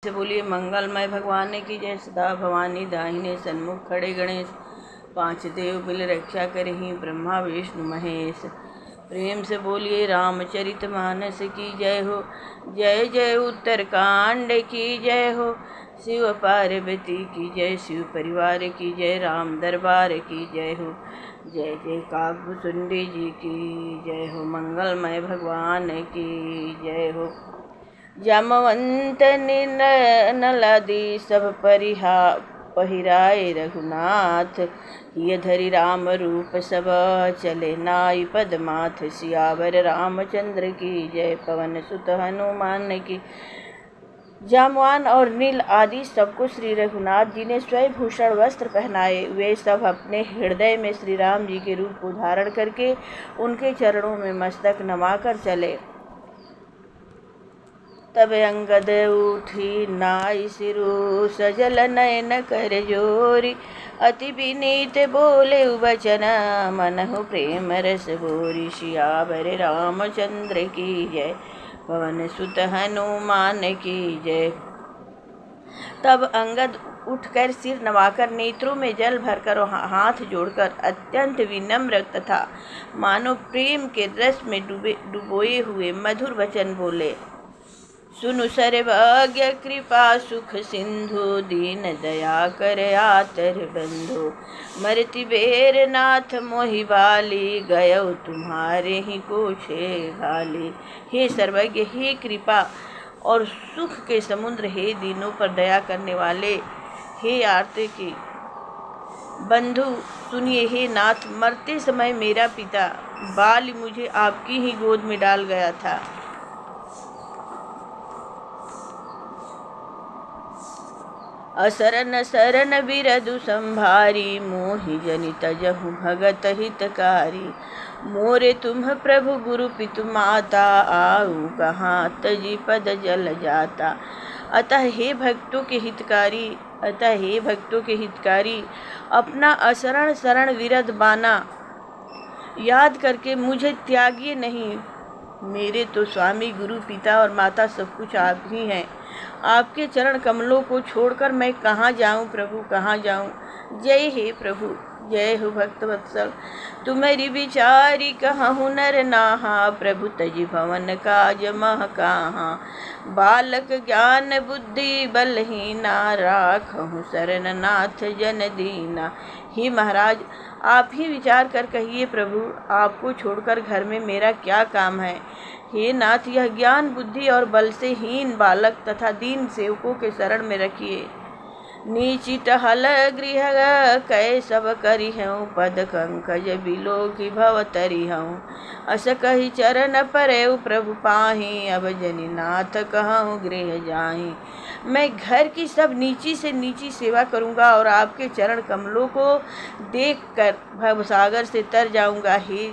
से बोलिए मंगलमय भगवान की जय। सदा भवानी दाहिने सन्मुख खड़े गणेश, पांच देव बिल रक्षा करहि ब्रह्मा विष्णु महेश। प्रेम से बोलिए रामचरित मानस की जय हो। जय जय उत्तरकांड की जय हो। शिव पार्वती की जय, शिव परिवार की जय, राम दरबार की जय हो। जय जय काकभुसुंडी जी की जय हो। मंगलमय भगवान की जय हो। जामवंत नलादि सब पहिराए रघुनाथ, हिय धरि राम रूप सब चले नाई पदमाथ। सियावर रामचंद्र की जय, पवन सुत हनुमान की। जामवान और नील आदि सबको श्री रघुनाथ जी ने स्वयं भूषण वस्त्र पहनाए। वे सब अपने हृदय में श्री राम जी के रूप को धारण करके उनके चरणों में मस्तक नवाकर चले। तब अंगद उठी नाई सिरु, सजल नयन कर जोरी। अति विनीत बोले वचन, मनहु प्रेम रस भोरी। सियावर रामचंद्र की जय, पवन सुत हनुमान की जय। तब अंगद उठकर सिर नवाकर, नेत्रों में जल भरकर और हाथ जोड़कर अत्यंत विनम्र तथा मानो प्रेम के रस में डुबोए हुए मधुर वचन बोले। सुनु सर्वज्ञ कृपा सुख सिंधु, दीन दया कर आतर बंधु। मरति बेर नाथ मोहि बाली, गयौ तुम्हारे ही कोछे घाली। हे सर्वज्ञ, हे कृपा और सुख के समुद्र, हे दीनों पर दया करने वाले, हे आरती के बंधु, सुनिए। हे नाथ, मरते समय मेरा पिता बाल मुझे आपकी ही गोद में डाल गया था। असरन सरन बिरदु संभारी, मोहि जनित जहु भगत हितकारी। मोरे तुम प्रभु गुरु पितु माता, आऊ कहाँ तजी पद जल जाता। अतः हे भक्तों के हितकारी, अपना असरण शरण विरद बाना याद करके मुझे त्यागिए नहीं। मेरे तो स्वामी गुरु पिता और माता सब कुछ आप ही हैं। आपके चरण कमलों को छोड़कर मैं कहाँ जाऊँ प्रभु, कहाँ जाऊँ। जय हे प्रभु, जय हो भक्त वत्सल। तुम्हारी विचारी कहूँ नर नाहा, प्रभु तजी भवन काज मह कहाँ। बालक ज्ञान बुद्धि बलहीना, राखहु शरण नाथ जन दीना। हे महाराज, आप ही विचार कर कहिए प्रभु, आपको छोड़कर घर में मेरा क्या काम है। हे नाथ, यह ज्ञान बुद्धि और बल से हीन बालक तथा दीन सेवकों के शरण में रखिए। नीची टहल गृह कै सब करी हूँ, पद कंकज बिलो की भव तरी हूँ। अस कही चरण परेउ प्रभु पाही, अब जनि नाथ कहूँ गृह जाही। मैं घर की सब नीची से नीची सेवा करूँगा और आपके चरण कमलों को देखकर भवसागर से तर जाऊँगा। ही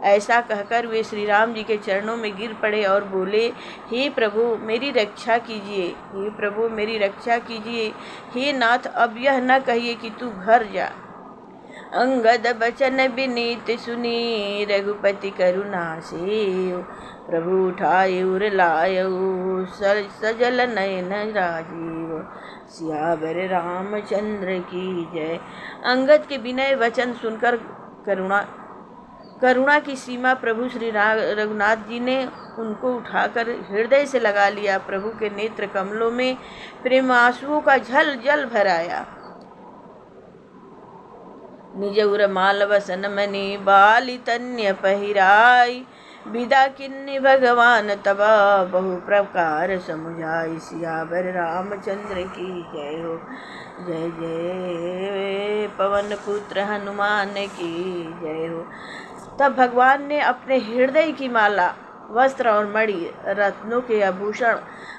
ऐसा कहकर वे श्री राम जी के चरणों में गिर पड़े और बोले, हे प्रभु मेरी रक्षा कीजिए, हे प्रभु मेरी रक्षा कीजिए। हे नाथ, अब यह न कहिए कि तू घर जा। अंगद बचन विनीत सुनी, रघुपति करुणा सेव। प्रभु उठाए उर लायऊ, सजल नयन राजीव। सियावर रामचंद्र की जय। अंगद के विनय वचन सुनकर करुणा की सीमा प्रभु श्री रघुनाथ जी ने उनको उठाकर हृदय से लगा लिया। प्रभु के नेत्र कमलों में प्रेम आंसुओं का झल जल भराया। निज उर माल वसन मनि, बाली तन्य पहिराई। विदा किन्नी भगवान तब, बहु प्रकार समुझाई। सियावर रामचंद्र की जय हो। जय जय पवन पुत्र हनुमान की जय हो। तब भगवान ने अपने हृदय की माला, वस्त्र और मणि, रत्नों के आभूषण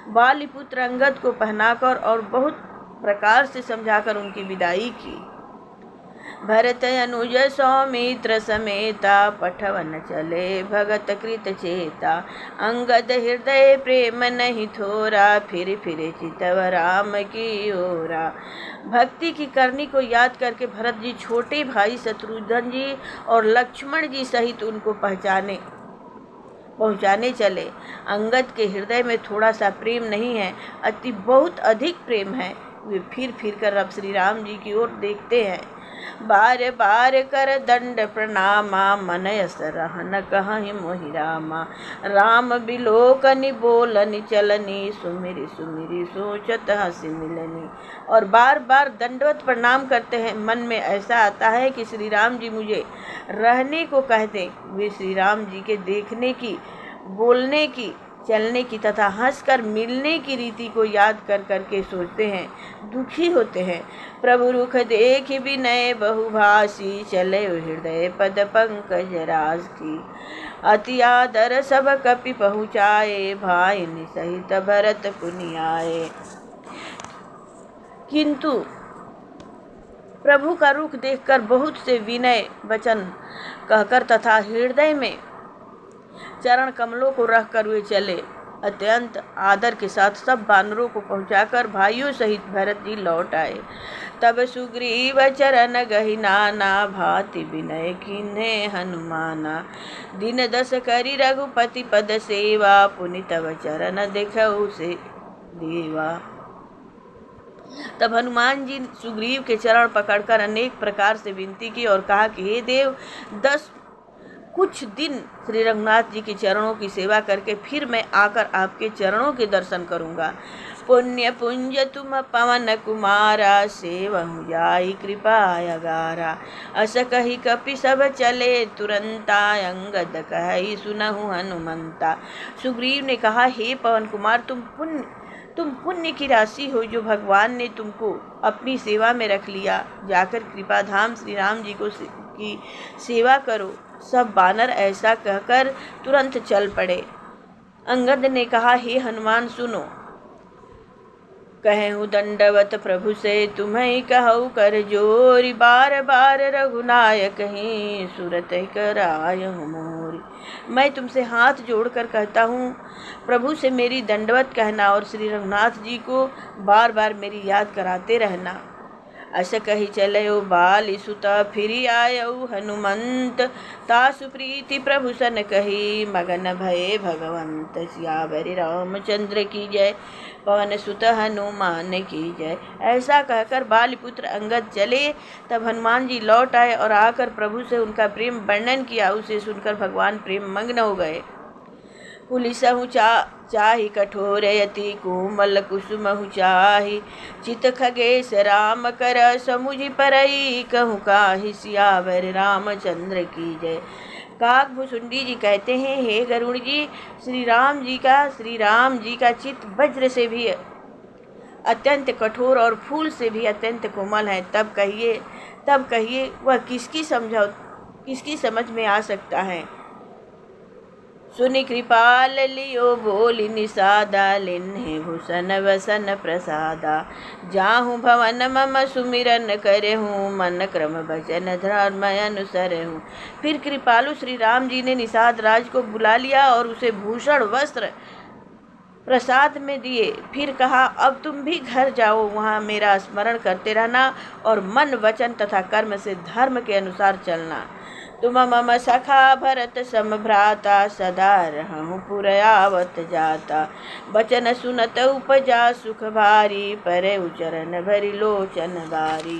बालीपुत्र अंगद को पहनाकर और बहुत प्रकार से समझाकर उनकी विदाई की। भरत अनुज सौमित्र समेता, पठवन चले भगत कृत चेता। अंगद हृदय प्रेम नहीं थोरा, फिर चितव राम की ओरा। भक्ति की करनी को याद करके भरत जी छोटे भाई शत्रुघ्न जी और लक्ष्मण जी सहित उनको पहचाने। पहुँचाने चले। अंगद के हृदय में थोड़ा सा प्रेम नहीं है, बहुत अधिक प्रेम है। वे फिर कर अब श्री राम जी की ओर देखते हैं। बार बार कर दंड प्रणामा, मन यस रहन कहीं मोहि रामा। राम बिलोकनि बोलनि चलनी, सुमिरी सुमिरी सोचत हंसी मिलनी। और बार बार दंडवत प्रणाम करते हैं। मन में ऐसा आता है कि श्री राम जी मुझे रहने को कहते। वे श्री राम जी के देखने की, बोलने की, चलने की तथा हंसकर मिलने की रीति को याद कर करके सोचते हैं, दुखी होते हैं। प्रभु रुख देख विनय बहुभाषी, चले हृदय पद पंकज राज की। अति आदर सब कपि पहुँचाए, भाई सहित भरत पुनियाए। किंतु प्रभु का रुख देखकर बहुत से विनय वचन कहकर तथा हृदय में चरण कमलों को रखकर वे चले। अत्यंत आदर के साथ सब वानरों को पहुंचाकर भाइयों सहित भरत जी लौट आए। तब सुग्रीव चरण गहि नाना, भांति विनय कीन्हे हनुमाना। दिन 10 करी रघुपति पद सेवा, पुनि तब चरण देखऊ से देवा। तब हनुमान जी सुग्रीव के चरण पकड़कर अनेक प्रकार से विनती की और कहा कि हे देव, कुछ दिन श्री रघुनाथ जी के चरणों की सेवा करके फिर मैं आकर आपके चरणों के दर्शन करूंगा। पुण्य पुंज तुम पवन कुमारा, सेवहु जाई कृपा अगारा। अस कही कपि सब चले तुरंता, अंगद कहि सुनहु हनुमंता। सुग्रीव ने कहा, हे पवन कुमार, तुम पुण्य की राशि हो जो भगवान ने तुमको अपनी सेवा में रख लिया। जाकर कृपाधाम श्री राम जी की सेवा करो। सब वानर ऐसा कहकर तुरंत चल पड़े। अंगद ने कहा, हे हनुमान सुनो, कहूँ दंडवत प्रभु से तुम्हें कहूँ कर जोरी। बार बार रघुनायक ही सुरत करायहु मोरी। मैं तुमसे हाथ जोड़कर कहता हूँ, प्रभु से मेरी दंडवत कहना और श्री रघुनाथ जी को बार बार मेरी याद कराते रहना। अस कही चलयो बाली सुता, फिरी आयऊ हनुमंत। तासु प्रीति प्रभु सन कही, मगन भये भगवंत। सियावरि रामचंद्र की जय, पवन सुत हनुमान की जय। ऐसा कहकर बालीपुत्र अंगद चले। तब हनुमान जी लौट आए और आकर प्रभु से उनका प्रेम वर्णन किया। उसे सुनकर भगवान प्रेम मग्न हो गए। पुलिसहु चाहि कठोर यति, कोमल कुसुमहु चाहि। चित खगेश राम कर समुझि परई, कहूँ काहि सियावर रामचंद्र की जय। काक भुसुंडी जी कहते हैं, हे गरुड़ जी, श्री राम जी का चित्त वज्र से भी अत्यंत कठोर और फूल से भी अत्यंत कोमल है। तब कहिए वह किसकी समझ में आ सकता है। सुनि कृपाल लियो बोली निषादा, लिन्हे भूषण वसन प्रसादा। जाहूँ भवन मम सुमिरन करहूँ, मन क्रम भजन धर्म अनुसरहूँ। फिर कृपालु श्री राम जी ने निषाद राज को बुला लिया और उसे भूषण वस्त्र प्रसाद में दिए। फिर कहा, अब तुम भी घर जाओ, वहाँ मेरा स्मरण करते रहना और मन वचन तथा कर्म से धर्म के अनुसार चलना। तुम मम सखा भरत सम भ्राता, सदा रहूँ पुरयावत जाता। बचन सुनत उपजा सुख भारी, परे उचरण भरी लोचन बारी।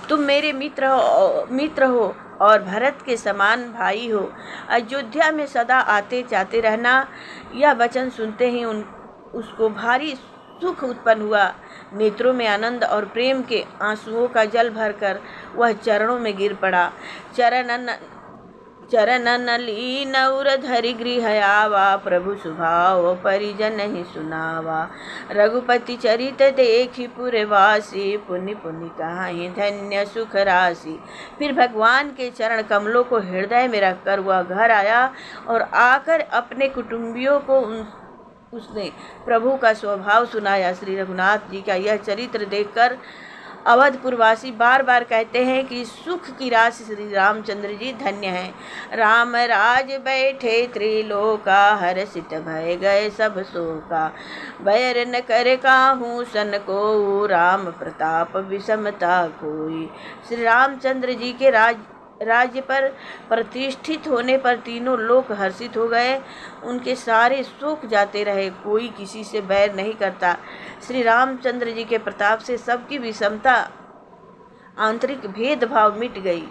तुम मेरे मित्र हो और भरत के समान भाई हो। अयोध्या में सदा आते जाते रहना। यह वचन सुनते ही उसको भारी सुख उत्पन्न हुआ। नेत्रों में आनंद और प्रेम के आंसुओं का जल भरकर वह चरणों में गिर पड़ा। चरणन लीन उर धरि गृह आवा, प्रभु सुभाव परिजन ही सुनावा। रघुपति चरित देखि पुरवासी, पुनि पुनि कहाहि धन्य सुख राशि। फिर भगवान के चरण कमलों को हृदय में रखकर वह घर आया और आकर अपने कुटुंबियों को उसने प्रभु का स्वभाव सुनाया। श्री रघुनाथ जी का यह चरित्र देखकर अवधपुरवासी बार बार कहते हैं कि सुख की राशि श्री रामचंद्र जी धन्य हैं। राम राज बैठे त्रिलोका, हर्षित भय गए सब शोका। बैर न करे काहू सन को, राम प्रताप विषमता कोई। श्री रामचंद्र जी के राज्य पर प्रतिष्ठित होने पर तीनों लोग हर्षित हो गए। उनके सारे शोक जाते रहे, कोई किसी से बैर नहीं करता। श्री रामचंद्र जी के प्रताप से सबकी विषमता, आंतरिक भेदभाव मिट गई।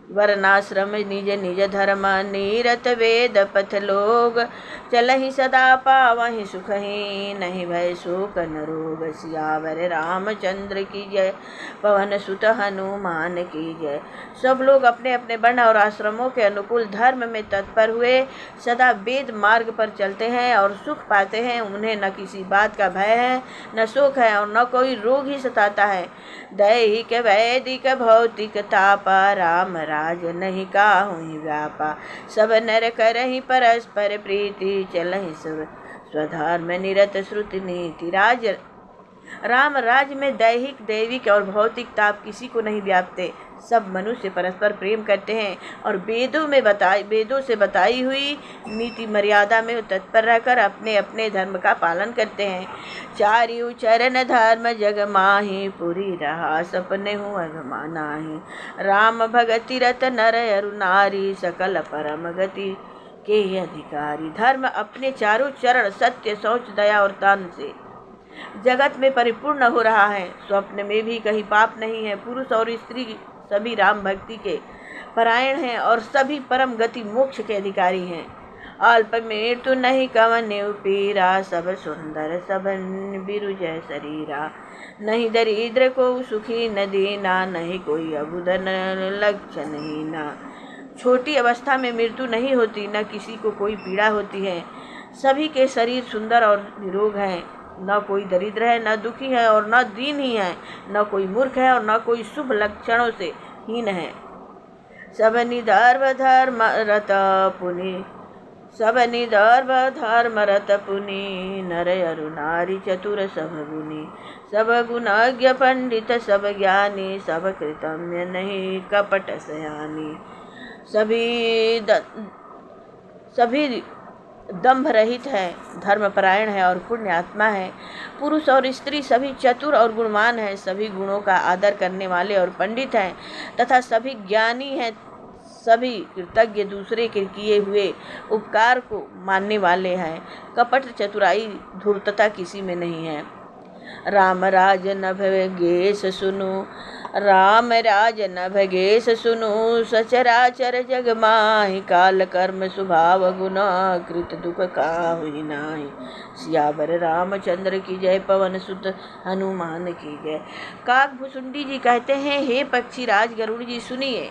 वर्णाश्रम निज निज धर्म नीरत वेद पथ लोग, चलहि सदा पावहि सुखहि नहीं भय शोक न रोग। सियावर रामचंद्र की जय, पवन सुत हनुमान की जय। सब लोग अपने अपने वर्ण और आश्रमों के अनुकूल धर्म में तत्पर हुए, सदा वेद मार्ग पर चलते हैं और सुख पाते हैं। उन्हें न किसी बात का भय है, न शोक है और न कोई रोग ही सताता है। दैहिक वैदिक भौतिक तापा, राम राज नहीं काहुहि व्यापा। सब नर करहि परस्पर प्रीति, चलहि स्वधर्म निरत श्रुति नीति। राम राज्य में दैहिक दैविक और भौतिक ताप किसी को नहीं व्यापते। सब मनुष्य परस्पर प्रेम करते हैं और वेदों से बताई हुई नीति मर्यादा में तत्पर रहकर अपने अपने धर्म का पालन करते हैं। चारियु चरण धर्म जग माहि, पुरी रहा सपने हूँ अगमा नाही। राम भगति रत नर अरु नारी, सकल परम गति के अधिकारी। धर्म अपने चारों चरण सत्य शौच दया और दान से जगत में परिपूर्ण हो रहा है। स्वप्न में भी कहीं पाप नहीं है। पुरुष और स्त्री सभी राम भक्ति के परायण हैं और सभी परम गति मोक्ष के अधिकारी हैं। अल्प मृत्यु नहीं कवने पीरा, सब सुंदर सब बिरुजय शरीरा। नहीं दरिद्र को सुखी न देना, नहीं कोई अबुधन लक्षण हीना। छोटी अवस्था में मृत्यु नहीं होती, न किसी को कोई पीड़ा होती है। सभी के शरीर सुंदर और निरोग हैं। न कोई दरिद्र है, न दुखी है और न दीन ही है। न कोई मूर्ख है और न कोई शुभ लक्षणों से हीन है। सब निधर्म धर्म रत पुनि, सब निधर्म धर्म रत पुनि। नर अरु नारी चतुर सब गुनी, सब गुणज्ञ पंडित सब ज्ञानी। सब कृतम्य नहीं कपट सयानी, सभी दंभ रहित है, धर्मपरायण है और पुण्य आत्मा है। पुरुष और स्त्री सभी चतुर और गुणवान हैं, सभी गुणों का आदर करने वाले और पंडित हैं तथा सभी ज्ञानी हैं। सभी कृतज्ञ, दूसरे के किए हुए उपकार को मानने वाले हैं। कपट चतुराई धूर्तता किसी में नहीं है। राम राज नभ गेश सुनु, राम राज नभ गेश सुनु। सचराचर जग माहि, काल कर्म स्वभाव गुना। कृत दुख काहुहि नाहि, सियावर रामचंद्र की जय। पवन सुत हनुमान की जय। काकभुसुंडी जी कहते हैं, हे पक्षी राज गरुड़ जी सुनिए।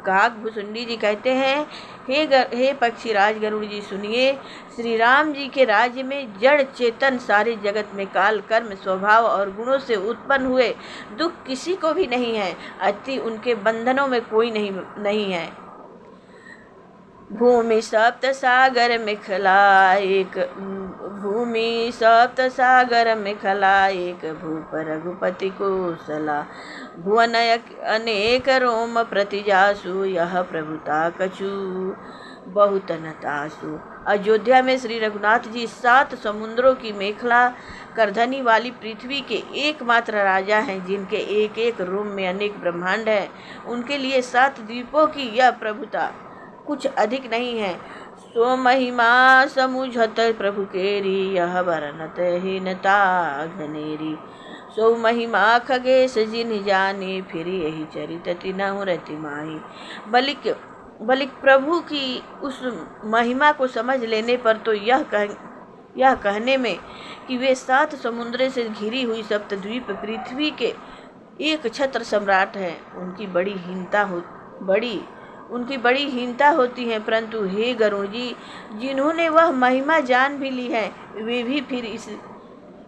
काकभुसुंडी जी कहते हैं, हे पक्षी राज गरुड़ जी सुनिए। श्री राम जी के राज्य में जड़ चेतन सारे जगत में काल कर्म स्वभाव और गुणों से उत्पन्न हुए दुख किसी को भी नहीं है। अति उनके बंधनों में कोई नहीं है। भूमि सप्त सागर में खला एक, भूमि सप्त सागर में खला एक। भूप रघुपति कोसला, भुवन अनेक रोम प्रतिजासु। यह प्रभुता कछु बहुत नतासु। अयोध्या में श्री रघुनाथ जी 7 समुद्रों की मेखला करधनी वाली पृथ्वी के एकमात्र राजा हैं, जिनके एक एक रोम में अनेक ब्रह्मांड हैं। उनके लिए 7 द्वीपों की यह प्रभुता कुछ अधिक नहीं है। सो महिमा समुझत प्रभु केरी, यह वर्णत हीनता घनेरी। सो महिमा खगेश जिन जानी, फिर यही चरित तिनहु रति माही। बलिक प्रभु की उस महिमा को समझ लेने पर तो यह कहने में कि वे 7 समुद्र से घिरी हुई सप्तद्वीप पृथ्वी के एक छत्र सम्राट हैं, उनकी बड़ी हीनता होती है। परंतु हे गरुड़ जी, जिन्होंने वह महिमा जान भी ली है, वे भी फिर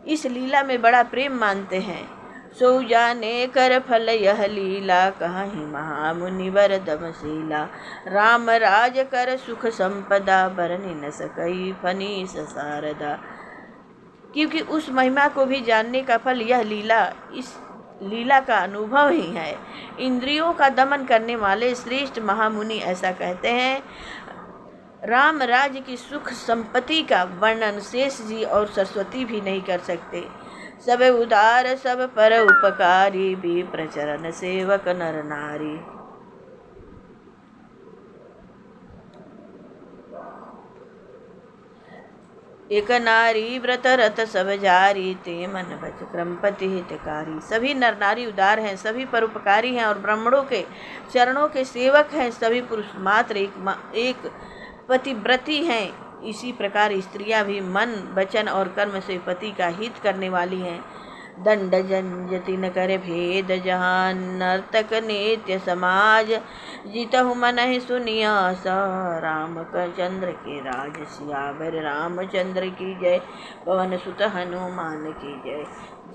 इस लीला में बड़ा प्रेम मानते हैं। सो जाने कर फल यह लीला, कहीं महामुनि वर दमशीला। राम राज कर सुख संपदा, बरनि न सकई फनी सारदा। क्योंकि उस महिमा को भी जानने का फल यह इस लीला का अनुभव ही है। इंद्रियों का दमन करने वाले श्रेष्ठ महामुनि ऐसा कहते हैं। राम राज्य की सुख संपत्ति का वर्णन शेष जी और सरस्वती भी नहीं कर सकते। सब उदार सब पर उपकारी, भी प्रचरण सेवक नर नारी। एक नारी व्रत रत सब जारी, ते मन बच क्रमपति हितकारी। सभी नर नारी उदार हैं, सभी परोपकारी हैं और ब्राह्मणों के चरणों के सेवक हैं। सभी पुरुष मात्र एक पतिव्रती हैं। इसी प्रकार स्त्रियां भी मन वचन और कर्म से पति का हित करने वाली हैं। दंड जंजति न कर भेद, जहाँ नर्तक नित्य समाज। जीतहु मन ही सुनिया सा, राम चंद्र के राज। सियावर रामचंद्र की जय, पवन सुत हनुमान की जय।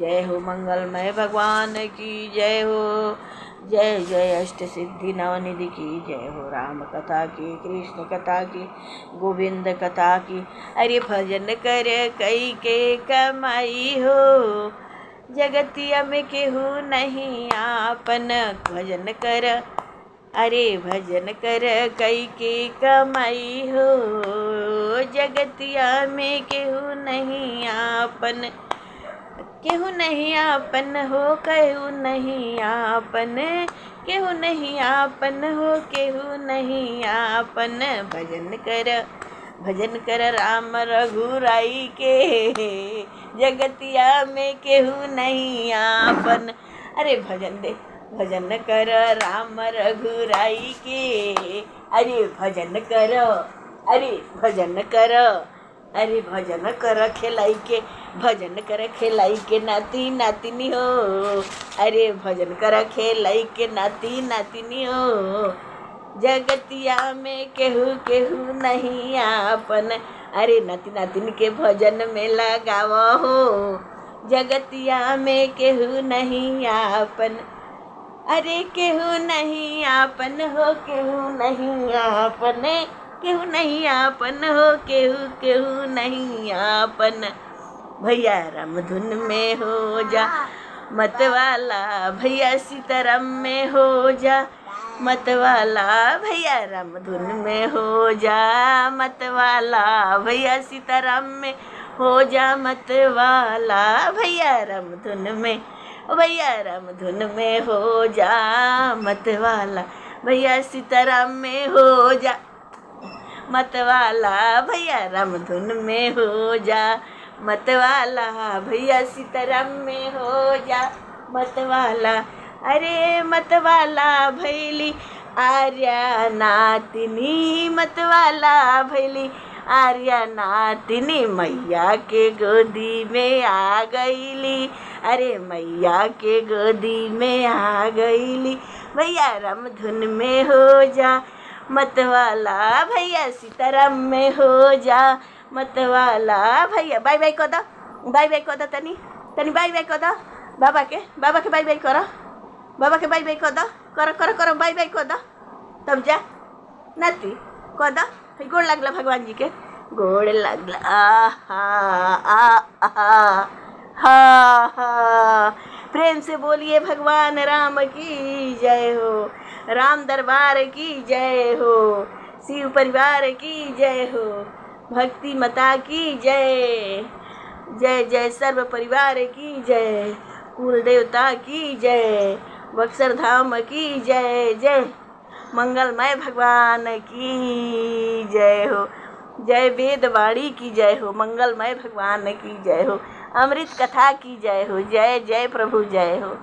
जय हो मंगलमय भगवान की जय हो। जय जय अष्ट सिद्धि नवनिधि की जय हो। राम कथा की, कृष्ण कथा की, गोविंद कथा की। अरे भजन कर कई के कमाई हो, जगतिया में केहू नहीं आपन। भजन कर, अरे भजन कर कई के कमाई हो, जगतिया में केहू नहीं आपन। केहू नहीं आपन हो, केहू नहीं आपन, केहू नहीं आपन हो, केहू नहीं आपन। भजन कर राम रघुराई के, जगतिया में केहू नहीं आपन। अरे भजन कर राम रघुराई के। अरे भजन कर, अरे भजन कर, अरे भजन कर खेलाई के। भजन कर खेलाई के नाती नातिनी हो। अरे भजन कर खेलाई के नाती नातिनी हो, जगतिया में केहू केहू नहीं आपन। अरे नाती नातिन के भजन में लगाव हो, जगतिया में केहू नहीं आपन। अरे केहू नहीं आपन हो, केहू नहीं आपन, केहू नहीं आपन हो, केहू नहीं आपन। भैया राम धुन में हो जा मतवाला, भैया सीताराम में हो जा मतवाला। भैया राम धुन में हो जा मतवाला, भैया सीताराम में हो जा मतवाला। भैया राम धुन में, भैया राम धुन में हो जा मतवाला, भैया सीताराम में हो जा मतवाला। भैया राम धुन में हो जा मतवाला, भैया सीताराम में हो जा मतवाला। अरे मतवाला भैली आर्या नातिनी, मतवाला भैली आर्या नातिनी, मैया के गोदी में आ गईली। अरे मैया के गोदी में आ गईली। भैया राम धुन में हो जा मतवाला, भैया सीताराम में हो जा मतवाला। भैया बाय बाय कह दो, बाय बाय कह दो, तनी बाय बाय कह दो। बाबा के बाय बाय करो, बाबा के बाय बाय कह दो। करो बाय बाय कह दो, तब जा नाती कह दो। गोड़ लगला भगवान जी के, गोड़ लगला। हा प्रेम से बोलिए भगवान राम की जय हो, राम दरबार की जय हो, शिव परिवार की जय हो, भक्ति माता की जय। जय जय सर्व परिवार की जय, कुल देवता की जय, बक्सर धाम की जय। जय मंगलमय भगवान की जय हो। जय वेदवाणी की जय हो, मंगलमय भगवान की जय हो, अमृत कथा की जय हो। जय जय प्रभु जय हो।